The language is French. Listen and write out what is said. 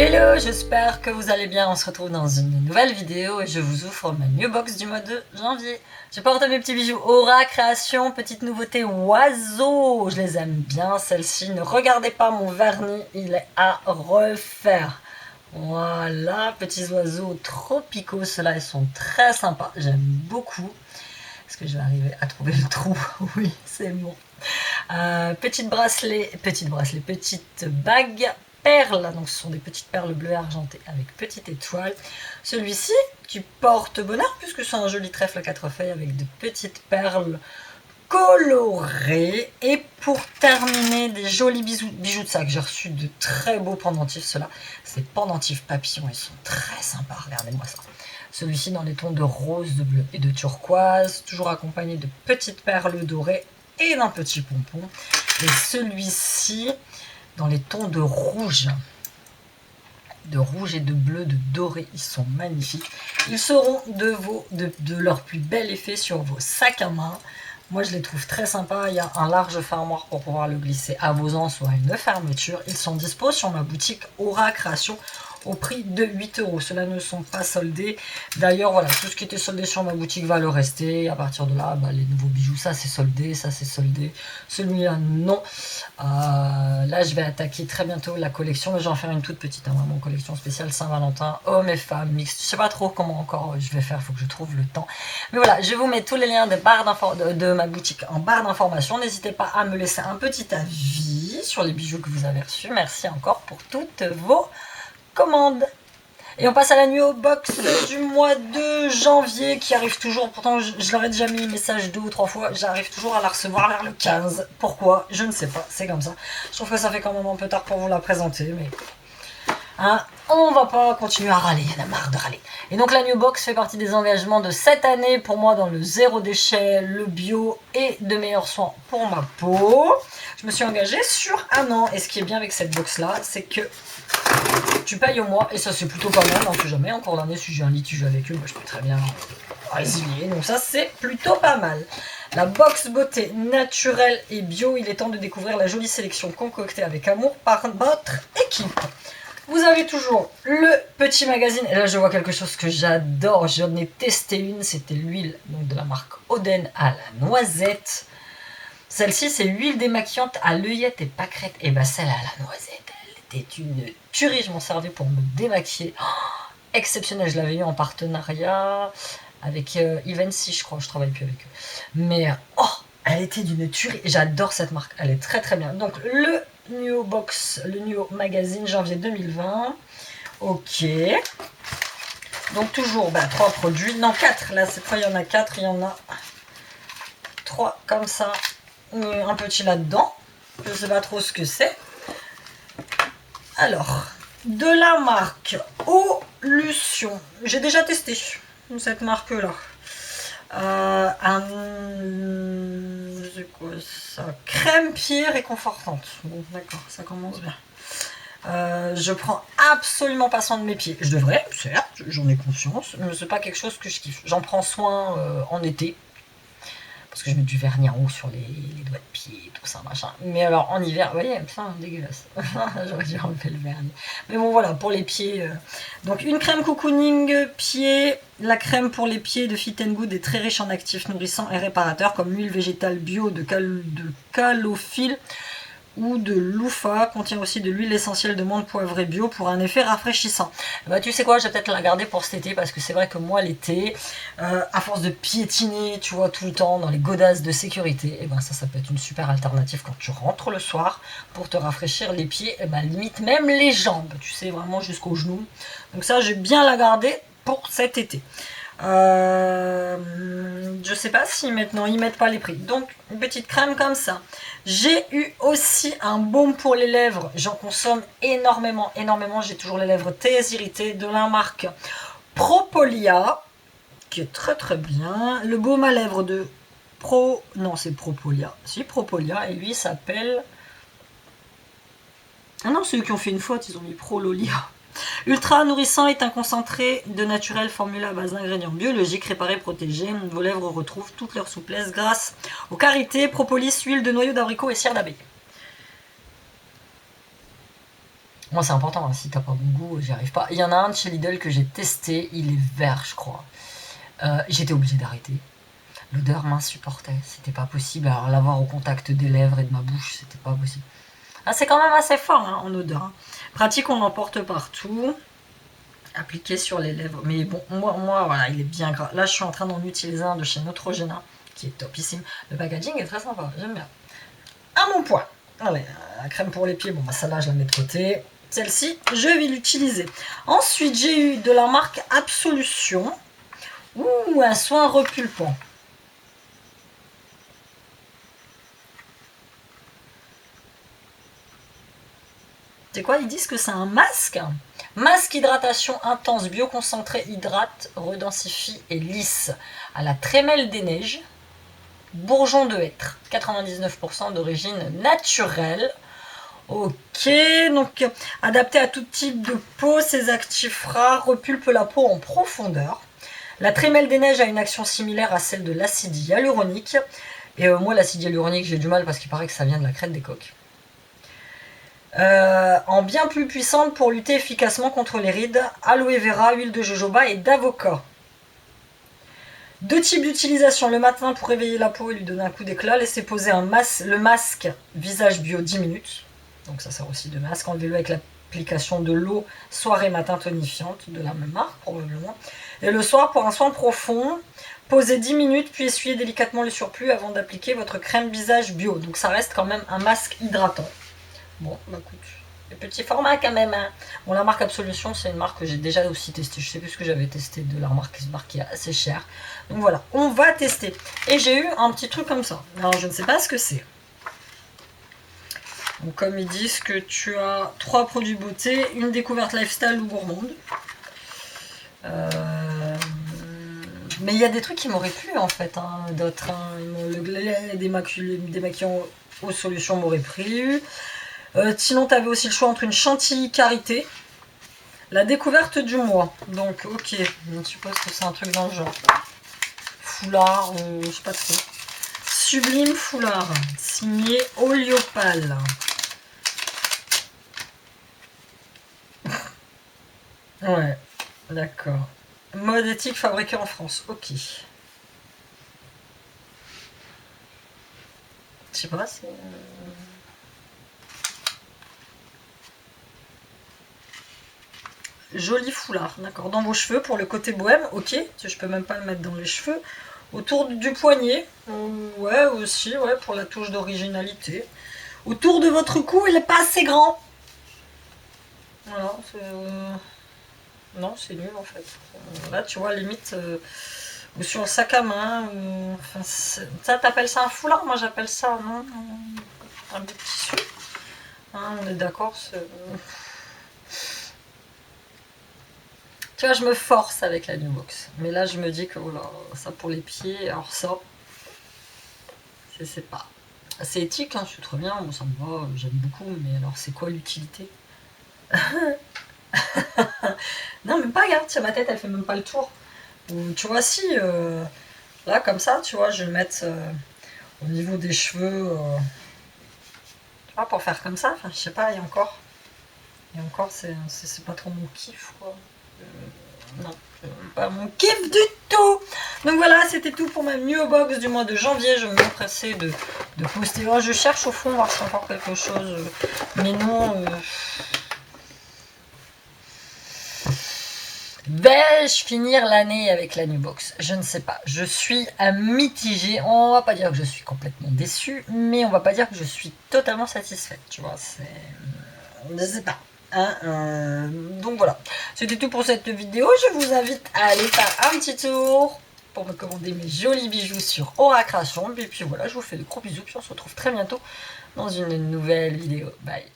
Hello, j'espère que vous allez bien. On se retrouve dans une nouvelle vidéo et je vous ouvre ma new box du mois de janvier. Je porte mes petits bijoux Aura Création, petite nouveauté oiseaux. Je les aime bien, celle-ci. Ne regardez pas mon vernis, il est à refaire. Voilà, petits oiseaux tropicaux, ceux-là ils sont très sympas, j'aime beaucoup. Est-ce que je vais arriver à trouver le trou? Oui, c'est bon. Petite bague perles, donc ce sont des petites perles bleues argentées avec petite étoile. Celui-ci qui porte bonheur puisque c'est un joli trèfle à 4 feuilles avec de petites perles colorées. Et pour terminer, des jolis bijoux de sac. J'ai reçu de très beaux pendentifs, ceux-là. Ces pendentifs papillons, ils sont très sympas, regardez-moi ça. Celui-ci dans les tons de rose, de bleu et de turquoise, toujours accompagné de petites perles dorées et d'un petit pompon. Et celui-ci dans les tons de rouge et de bleu, de doré, ils sont magnifiques. Ils seront de leur plus bel effet sur vos sacs à main. Moi je les trouve très sympas, il y a un large fermoir pour pouvoir le glisser à vos ans, soit une fermeture. Ils sont dispo sur ma boutique Aura Création au prix de 8 €. Ceux-là ne sont pas soldés. D'ailleurs, voilà, tout ce qui était soldé sur ma boutique va le rester. À partir de là, les nouveaux bijoux, ça c'est soldé, ça c'est soldé. Celui-là, non. Là, je vais attaquer très bientôt la collection, mais je vais en faire une toute petite, vraiment collection spéciale Saint-Valentin, hommes et femmes, mixte. Je sais pas trop comment encore je vais faire, il faut que je trouve le temps. Mais voilà, je vous mets tous les liens de ma boutique en barre d'informations. N'hésitez pas à me laisser un petit avis sur les bijoux que vous avez reçus. Merci encore pour toutes vos commandes. Et on passe à la nuit box du mois de janvier qui arrive toujours. Pourtant, je leur ai déjà mis un message 2 ou 3 fois. J'arrive toujours à la recevoir vers le 15. Pourquoi? Je ne sais pas. C'est comme ça. Je trouve que ça fait quand même un peu tard pour vous la présenter. Mais on va pas continuer à râler. Il y en a marre de râler. Et donc, la new box fait partie des engagements de cette année pour moi dans le zéro déchet, le bio et de meilleurs soins pour ma peau. Je me suis engagée sur 1 an. Et ce qui est bien avec cette box-là, c'est que tu payes au mois et ça c'est plutôt pas mal, on sait jamais, encore l'année si j'ai un litige avec eux, je peux très bien résilier, donc ça c'est plutôt pas mal. La box beauté naturelle et bio, il est temps de découvrir la jolie sélection concoctée avec amour par notre équipe. Vous avez toujours le petit magazine, et là je vois quelque chose que j'adore, j'en ai testé une, c'était l'huile de la marque Oden à la noisette. Celle-ci c'est l'huile démaquillante à l'œillette et pâquerette, et celle à la noisette. C'était une tuerie, je m'en servais pour me démaquiller. Oh, exceptionnel, je l'avais eu en partenariat avec Evency, je crois, je travaille plus avec eux. Mais elle était d'une tuerie, j'adore cette marque, elle est très très bien. Donc le Nuo Box, le Nuo Magazine janvier 2020. Ok. Donc toujours 3 produits, non 4, là cette fois il y en a 4, il y en a 3 comme ça. Un petit là-dedans, je sais pas trop ce que c'est. Alors, de la marque Olution, j'ai déjà testé cette marque-là. C'est quoi ça? Crème pied réconfortante. Bon, d'accord, ça commence bien. Je prends absolument pas soin de mes pieds. Je devrais, certes, j'en ai conscience, mais c'est pas quelque chose que je kiffe. J'en prends soin en été. Parce que je mets du vernis en haut sur les doigts de pied, tout ça, machin. Mais alors, en hiver, vous voyez, ça, dégueulasse. J'aurais dû enlever le vernis. Mais bon, voilà, pour les pieds. Donc, une crème cocooning pied. La crème pour les pieds de Fit & Good est très riche en actifs nourrissants et réparateurs, comme l'huile végétale bio de calophylle ou de loufa, contient aussi de l'huile essentielle de menthe poivrée bio pour un effet rafraîchissant. Tu sais quoi, je vais peut-être la garder pour cet été parce que c'est vrai que moi l'été, à force de piétiner, tu vois, tout le temps dans les godasses de sécurité, ça peut être une super alternative quand tu rentres le soir pour te rafraîchir les pieds, limite même les jambes, tu sais, vraiment jusqu'aux genoux. Donc ça, je vais bien la garder pour cet été. Je sais pas si maintenant ils mettent pas les prix. Donc une petite crème comme ça. J'ai eu aussi un baume pour les lèvres. J'en consomme énormément. J'ai toujours les lèvres très irritées de la marque Propolia, qui est très très bien. Le baume à lèvres de c'est Propolia. Si, Propolia, et lui s'appelle... Ah non, c'est eux qui ont fait une faute, ils ont mis Prololia. Ultra nourrissant est un concentré de naturel formulé à base d'ingrédients biologiques, réparés, protégés. Vos lèvres retrouvent toute leur souplesse grâce aux carités, propolis, huile de noyau d'abricot et cire d'abeille. Moi, c'est important, hein, si t'as pas bon goût, j'y arrive pas. Il y en a un de chez Lidl que j'ai testé, il est vert, je crois. J'étais obligée d'arrêter. L'odeur m'insupportait, c'était pas possible. Alors l'avoir au contact des lèvres et de ma bouche, c'était pas possible. Ah, c'est quand même assez fort hein, en odeur. Hein. Pratique, on l'emporte partout. Appliqué sur les lèvres. Mais bon, moi voilà, il est bien gras. Là, je suis en train d'en utiliser un de chez Neutrogena, qui est topissime. Le packaging est très sympa, j'aime bien. À mon point. Allez, la crème pour les pieds, bon, bah, celle-là, je la mets de côté. Celle-ci, je vais l'utiliser. Ensuite, j'ai eu de la marque Absolution. Ouh, un soin repulpant. C'est quoi? Ils disent que c'est un masque. Masque hydratation intense, bioconcentré, hydrate, redensifie et lisse. À la trémelle des neiges. Bourgeon de hêtre. 99% d'origine naturelle. Ok, donc adapté à tout type de peau, ces actifs rares repulpent la peau en profondeur. La trémelle des neiges a une action similaire à celle de l'acide hyaluronique. Et moi, l'acide hyaluronique, j'ai du mal parce qu'il paraît que ça vient de la crête des coques. En bien plus puissante pour lutter efficacement contre les rides, aloe vera, huile de jojoba et d'avocat. 2 types d'utilisation. Le matin pour réveiller la peau et lui donner un coup d'éclat. Laissez poser le masque visage bio 10 minutes. Donc ça sert aussi de masque. Enlevez-le avec l'application de l'eau soirée matin tonifiante, de la même marque probablement. Et le soir pour un soin profond, posez 10 minutes puis essuyez délicatement le surplus avant d'appliquer votre crème visage bio. Donc ça reste quand même un masque hydratant. Bon, bah écoute, les petits formats quand même. Hein. Bon, la marque Absolution, c'est une marque que j'ai déjà aussi testée. Je sais plus ce que j'avais testé de la marque qui est assez chère. Donc voilà, on va tester. Et j'ai eu un petit truc comme ça. Alors, je ne sais pas ce que c'est. Donc, comme ils disent que tu as 3 produits beauté, une découverte lifestyle ou gourmande. Mais il y a des trucs qui m'auraient plu en fait. Hein, d'autres, hein. Le démaquillant aux solutions m'aurait plu. Sinon, tu avais aussi le choix entre une chantilly karité, la découverte du mois. Donc, ok, je suppose que c'est un truc dans le genre. Foulard, je sais pas trop. Sublime foulard, signé Oliopal. Ouais, d'accord. Mode éthique fabriqué en France, ok. Je sais pas, c'est... Joli foulard, d'accord. Dans vos cheveux pour le côté bohème, ok. Je peux même pas le mettre dans les cheveux. Autour du poignet, ouais aussi, ouais, pour la touche d'originalité. Autour de votre cou, il n'est pas assez grand. Voilà, non, c'est nul en fait. Là, tu vois, limite, ou sur le sac à main, enfin, ça, t'appelles ça un foulard? Moi, j'appelle ça, non, un bout de tissu. Hein, on est d'accord, tu vois, je me force avec la Nubox. Mais là, je me dis que voilà, ça pour les pieds, alors ça, c'est pas. C'est éthique, hein, c'est très bien, bon, ça me va, j'aime beaucoup, mais alors c'est quoi l'utilité? Non, même pas, regarde, tiens, ma tête, elle fait même pas le tour. Ou, tu vois, si, là, comme ça, tu vois, je vais le mettre au niveau des cheveux, tu vois, pour faire comme ça, enfin, je sais pas, et encore, c'est pas trop mon kiff, quoi. Non, pas mon kiff du tout. Donc voilà, c'était tout pour ma Nuo Box du mois de janvier. Je vais m'empresser de poster. Oh, je cherche au fond voir si encore quelque chose. Mais non. Vais-je finir l'année avec la Nuo Box? Je ne sais pas. Je suis mitigée. On va pas dire que je suis complètement déçue, mais on va pas dire que je suis totalement satisfaite. Tu vois, je sais pas. Hein, donc voilà, c'était tout pour cette vidéo. Je vous invite à aller faire un petit tour pour me commander mes jolis bijoux sur Aura Création. Et puis voilà, je vous fais de gros bisous. Puis on se retrouve très bientôt dans une nouvelle vidéo. Bye.